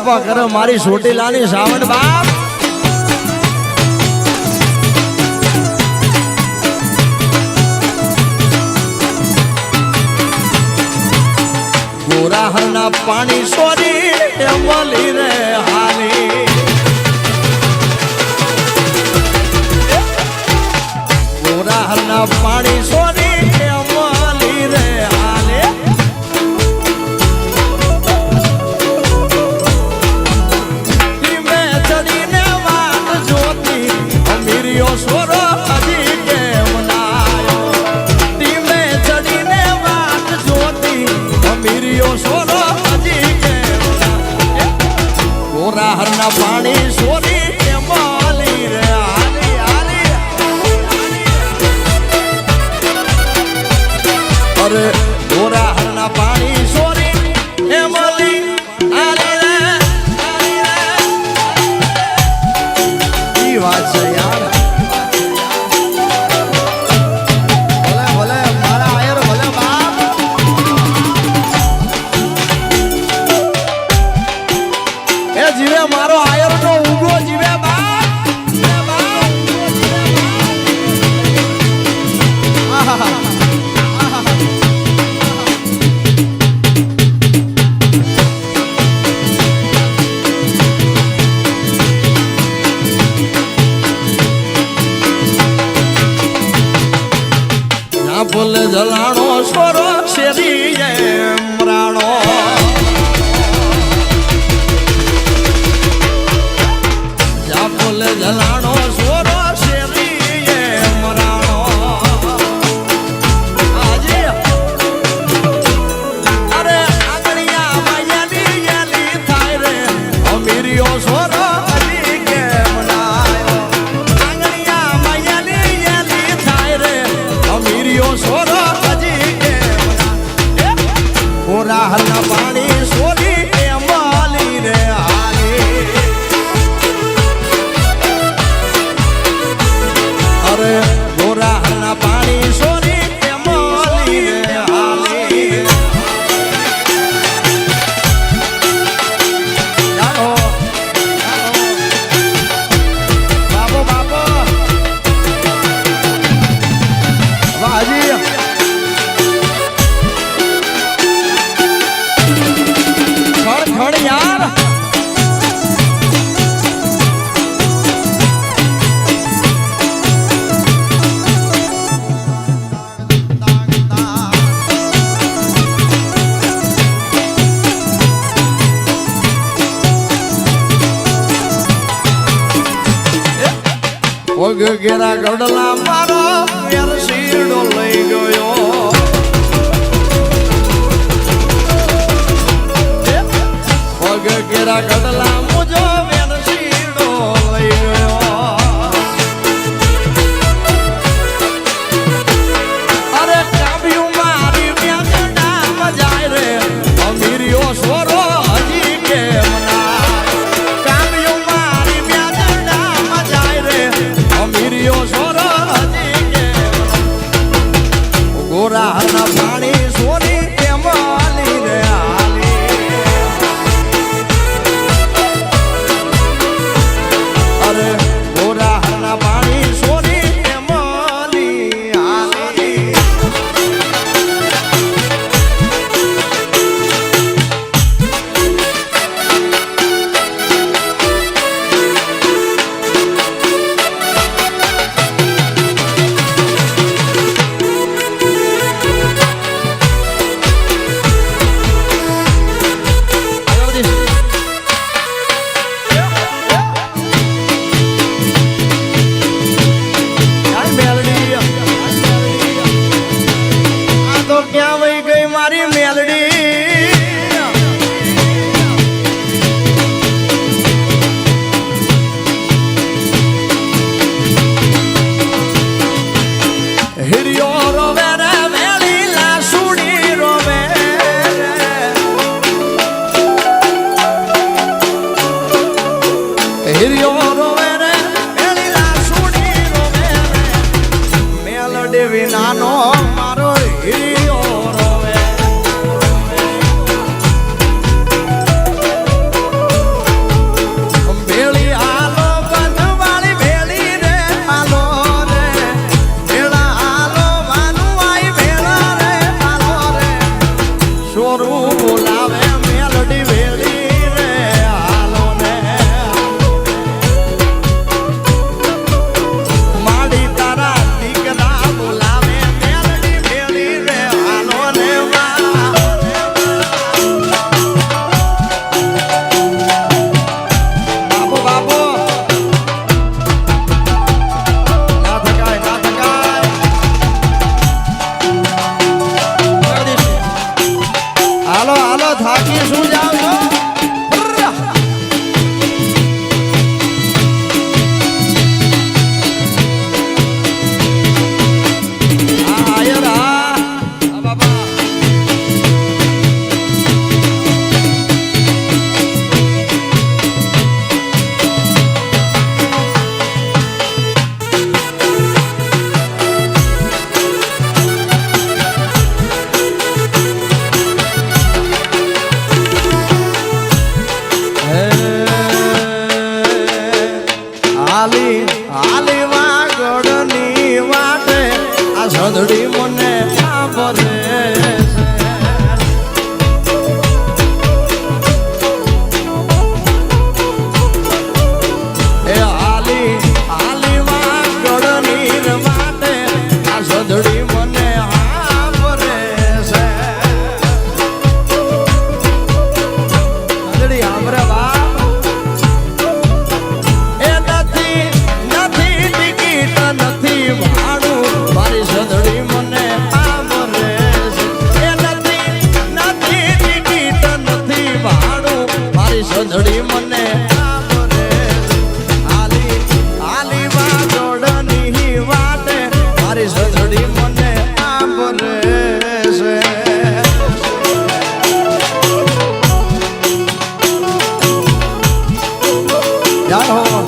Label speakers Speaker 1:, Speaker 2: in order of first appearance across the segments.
Speaker 1: બાપા કરે મારી સોટીલાની સાવણ બાપ ગોરાહરના પાણી સોરી મળી રે હાલી ગોરાહરના પાણી સોરી મળી રે હાલે ધીમે ચડીને વાત જોતી અમીરિયો સોરો હજી કેમ નાયો ધીમે ચડીને વાત જોતી અમીરિયો સોરો હજી કેમ ગોરાહરના પાણી સોરી મળી રે હાલી હાલી અરે ગોરાહરના પાણી સોરી મળી હાલી રે ઈ વાત છે યાર ભલે ભલે મારા આયર ભલે બાપ એ જીવે મારો આયર નો ઉગો જીવે બાપ ના ફૂલ જલાણો સોરો શેરી એમ રાણો જા ફૂલ જલાણો સોરો શેરી એમ રાણો હાજી અરે આંગણિયા માયાની યાલી થાય રે અમીરિયો સોરો હજી કેમ નાયો આંગણિયા માયાની યાલી થાય રે અમીરિયો સોરો હજી કેમ ગોરાહરના પાણી સોરી મળી રે હાલી અરે ગોરાહરના પાણી સોરી મળી રે હાલી ચાલો બાપો બાપો વાજી ખડ ખડ યાર પગ ઘેરા ગડલા મારો વેર શીરડો લઈ ગયો પગ ઘેરા ગડલા મુજો વેર શીરડો લઈ ગયો અરે કાવ્યું મારી વ્યાજડા જાય રે અમીરિયો સોરો હજી કેમ ના કાવ્યું મારી વ્યાજડા જાય રે અમીરિયો સોરો હજી કેમ ગોરાહરના પાણી સોરી મળી રે હાલી હાલી હાલી વાગડની વાટે આ સદડી મને સાંભળે એ હાલી હાલી વાગડની વાટે આ સદડી મને સાંભળે છે સદડી સાંભળે બા સદડી મને હાલી હાલી વાજોડની વાટે મારી સદડી મને આંબરે છે જાઓ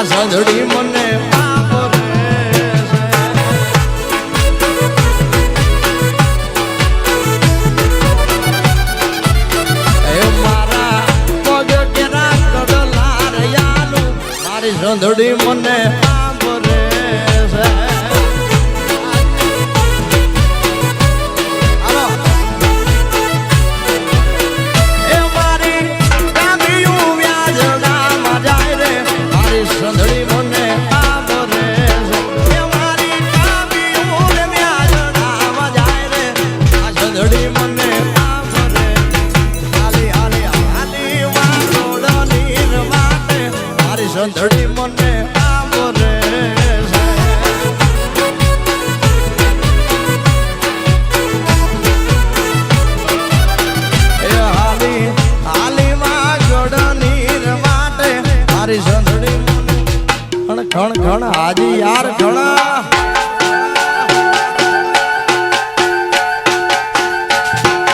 Speaker 1: સદડી મને મારા પગ કેરા કડલાર યાલું મારી સદડી મને સાંભળે છે એ મારી કામિયું વ્યાજડામાં જાય રે મારી સદડી મને સાંભળે છે એ મારી કામિયું વ્યાજડામાં જાય રે આ સદડી મને સાંભળે હાલી હાલી હાલી વાગોડની વાટે મારી સદડી મને સાંભળે છે એ હાલી હાલી વાગોડની વાટે મારી સદડી મને ઘણ ઘણ હાજી યાર ઘણા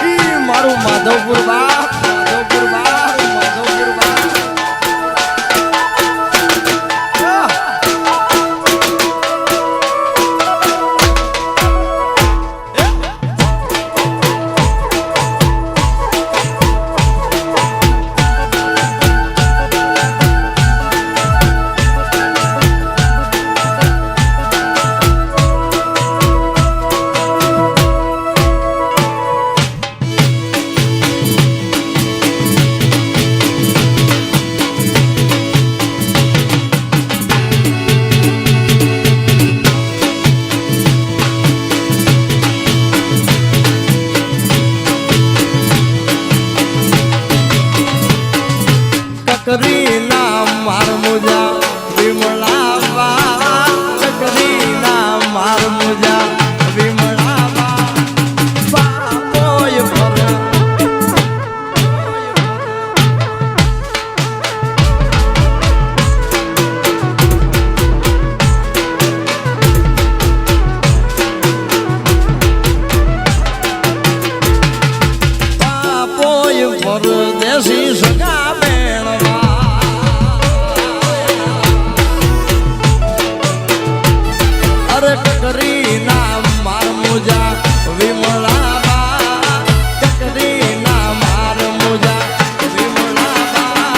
Speaker 1: ઈ મારું માધવપુર બાપ માધવપુર બાપ માધવપુર બાપ કરી નામ માર મુજા વિમળાવા કરી નામ માર મુજા વિમળાવા બાપોય ભર બાપોય પરદેશી સગા બેણવા કરી નામ માર મુજા વિમળાબા કરી નામ માર મુજા વિમળાબા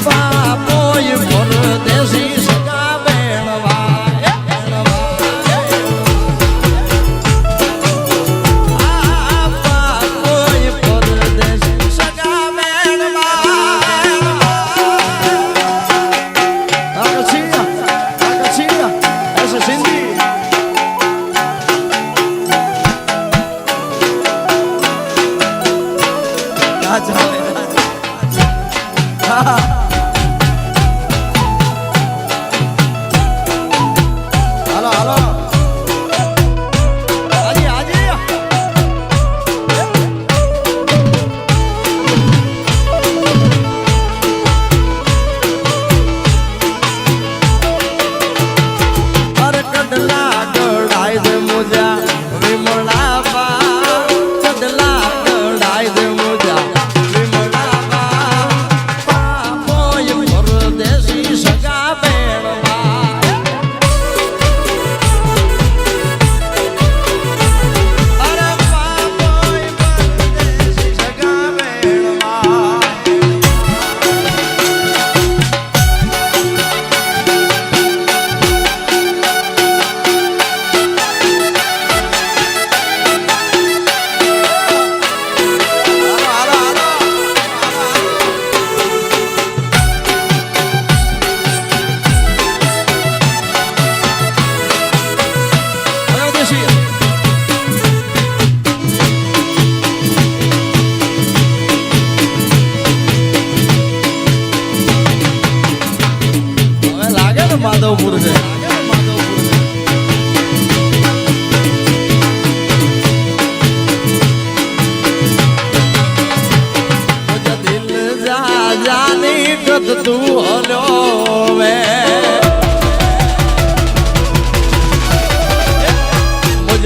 Speaker 1: બાપોય પરદેશી સગા બેણવા બાપોય પરદેશી સગા બેણવા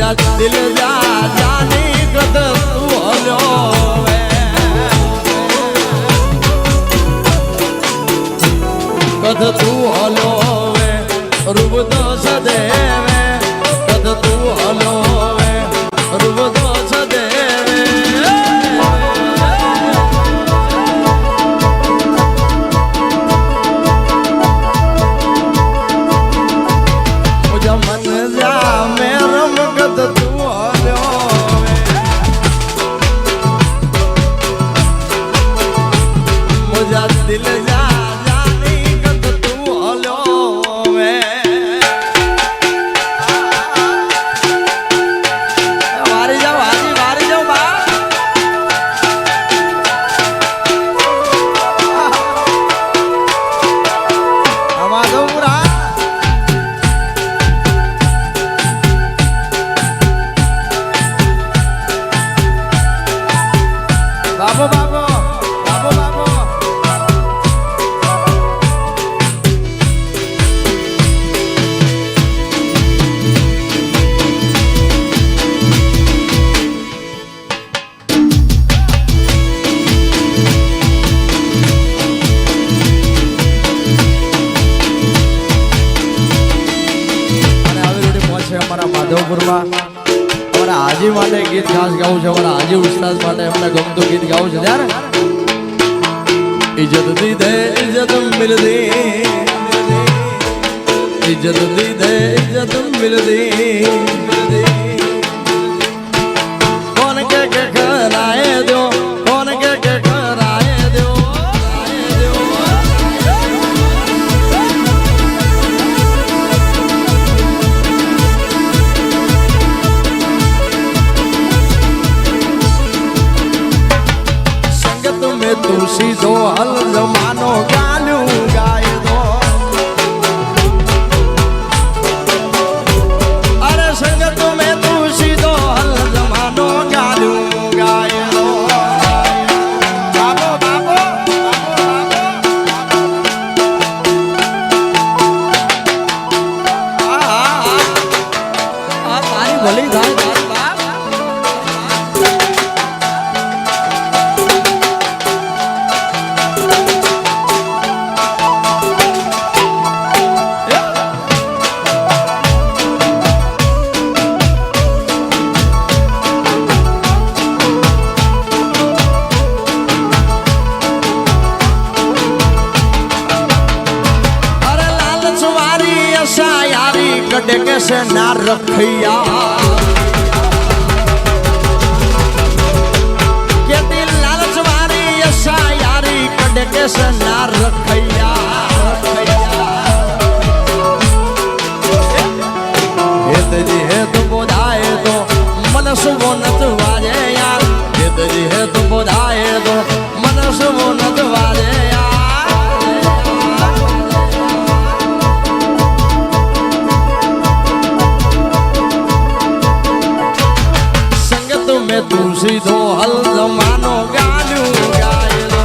Speaker 1: मुझा दिल जा जानी कद तू हलो कद तू हलो रूप तो सदेवे कद तू हलो रूप तो सदेवे मुझा मन जा मैं रम कद तू हलो मुझा दिल जा માધવપુરમાં અમારા હાજી માટે ગીત ખાસ ગાવું છે અમારા હાજી ઉસ્તાદ માટે એમને ગમતું ગીત ગાવું છે ત્યારે ઇજ્જત દીધે ઇજ્જત મિલદી ઇજ્જત દીધે ઇજ્જત મિલદી કોણ કે કરાય દો કોણ કે કરાય દો तू सीधो हल जमानो गालू गाय दो अरे संगत में तू सीधो हल जमानो गालू गाय दो बाबो बाबो तारी भली थाय कटे कैसे ना रखिया के दिल लालच वारी ऐसा यारी कटे कैसे ना रखिया जी है तो बोधाए तो मन सुबह नच वाजे यार जी है तो बोधाए तो मन सुबह नच वाजे यार तू सीधो हल जमानो गालू गाय दो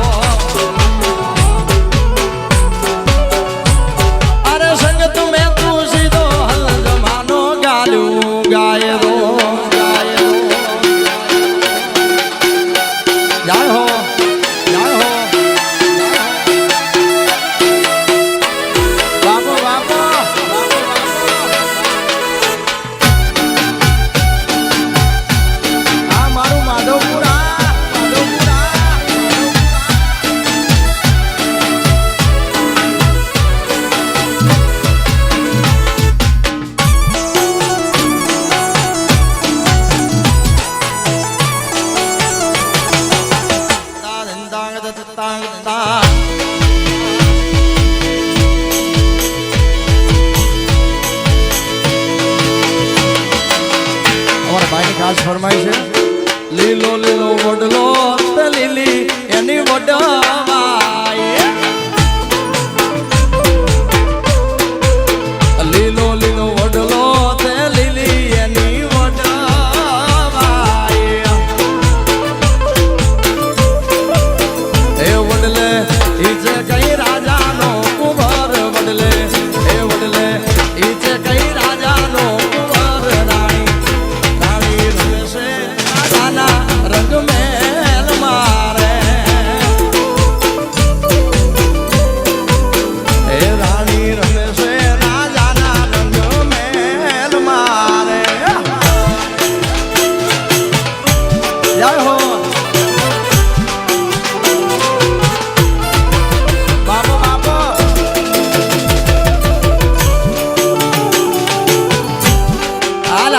Speaker 1: अरे संग तुम्हें तू सीधो हल जमानो गालू गाय दो जाय हो बाबो बाबो ખાસ ફરમાઈ છે લીલો લીલો વડલો લીલી એની વડવાય લીલો લીલો વડલો લીલી એની વડવાય એ વડલે ઈ જે કઈ રાજાનો કુંવર વડલે એ વડલે ઈ જે કઈ રાજાનો કુંવર રાણી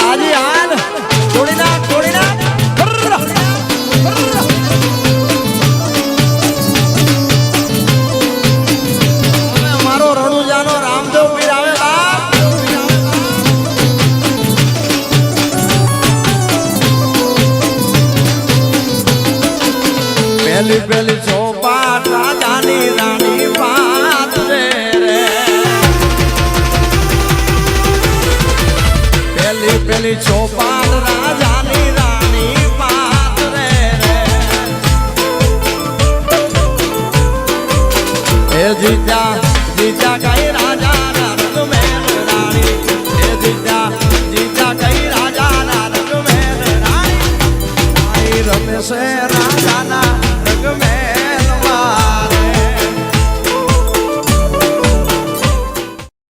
Speaker 1: હાજી હાલ છોડી નાખ છોડી નાખ મારો રણુજાનો રામદેવ પીર આવે પહેલી પહેલી ચોપાટ રાજાની રાણી વાત રે પહેલી પહેલી ચોપાટ રાજાની રાણી વાત રે એ જીતા જીતા